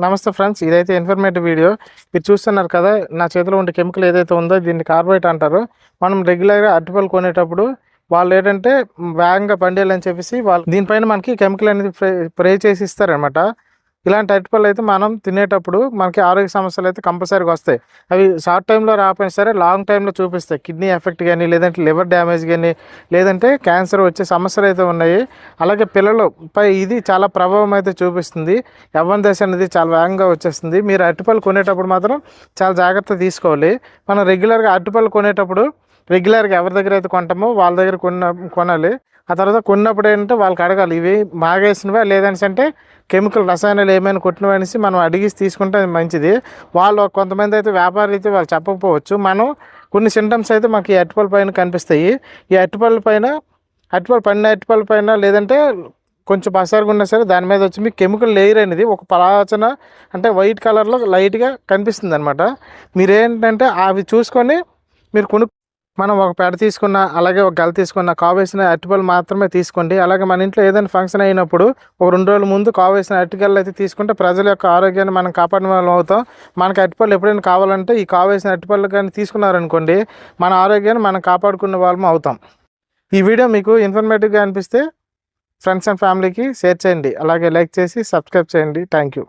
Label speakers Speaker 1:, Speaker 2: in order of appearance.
Speaker 1: నమస్తే ఫ్రెండ్స్, ఇదైతే informative video. మీరు చూస్తున్నారు కదా, నా చేతిలో ఉండే కెమికల్ ఏదైతే ఉందో దీన్ని కార్బైట్ అంటారు. మనం రెగ్యులర్గా అరటిపళ్ళు కొనేటప్పుడు వాళ్ళు ఏంటంటే వేగంగా పండేయాలని చెప్పేసి వాళ్ళు దీనిపైన మనకి కెమికల్ అనేది స్ప్రే చేసి ఇస్తారనమాట. ఇలాంటి అరటిపళ్ళు అయితే మనం తినేటప్పుడు మనకి ఆరోగ్య సమస్యలు అయితే కంపల్సరీగా వస్తాయి. అవి షార్ట్ టైంలో రాకపోయినా సరే లాంగ్ టైంలో చూపిస్తాయి. కిడ్నీ ఎఫెక్ట్ కానీ, లేదంటే లివర్ డ్యామేజ్ కానీ, లేదంటే క్యాన్సర్ వచ్చే సమస్యలు అయితే ఉన్నాయి. అలాగే పిల్లలపై ఇది చాలా ప్రభావం అయితే చూపిస్తుంది. యవ్వన దశ అనేది చాలా వేగంగా వచ్చేస్తుంది. మీరు అరటిపళ్ళు కొనేటప్పుడు మాత్రం చాలా జాగ్రత్త తీసుకోవాలి. మనం రెగ్యులర్గా అరటిపళ్ళు కొనేటప్పుడు రెగ్యులర్గా ఎవరి దగ్గర అయితే కొంటామో వాళ్ళ దగ్గర కొనాలి. ఆ తర్వాత కొన్నప్పుడు ఏంటంటే వాళ్ళకి అడగాలి, ఇవి మాగేసినవా లేదనేసి, అంటే కెమికల్ రసాయనాలు ఏమైనా కొట్టినవి అనేసి మనం అడిగి తీసుకుంటే మంచిది. వాళ్ళు కొంతమంది అయితే వ్యాపారులు అయితే వాళ్ళు చెప్పకపోవచ్చు. మనం కొన్ని సింటమ్స్ అయితే మాకు ఈ అరటిపళ్ళ పైన కనిపిస్తాయి. ఈ అరటిపళ్ళ పైన పండిన అరటిపళ్ళ పైన లేదంటే కొంచెం పసరుగా ఉన్నా సరే దాని మీద వచ్చి మీకు కెమికల్ లేయర్ అనేది ఒక పలాచన అంటే వైట్ కలర్లో లైట్గా కనిపిస్తుంది అనమాట. మీరేంటంటే అవి చూసుకొని మీరు మనం ఒక పెడ తీసుకున్న, అలాగే ఒక గల తీసుకున్న, కావేసిన అరటిపళ్ళు మాత్రమే తీసుకోండి. అలాగే మన ఇంట్లో ఏదైనా ఫంక్షన్ అయినప్పుడు ఒక 2 రోజుల ముందు కావేసిన అరటిగళ్ళు అయితే తీసుకుంటే ప్రజల యొక్క ఆరోగ్యాన్ని మనం కాపాడిన వాళ్ళం అవుతాం. మనకి అరటిపళ్ళు ఎప్పుడైనా కావాలంటే ఈ కావేసిన అరటిపళ్ళు కానీ తీసుకున్నారనుకోండి, మన ఆరోగ్యాన్ని మనం కాపాడుకునే వాళ్ళం అవుతాం. ఈ వీడియో మీకు ఇన్ఫర్మేటివ్గా అనిపిస్తే ఫ్రెండ్స్ అండ్ ఫ్యామిలీకి షేర్ చేయండి. అలాగే లైక్ చేసి సబ్స్క్రైబ్ చేయండి. Thank you.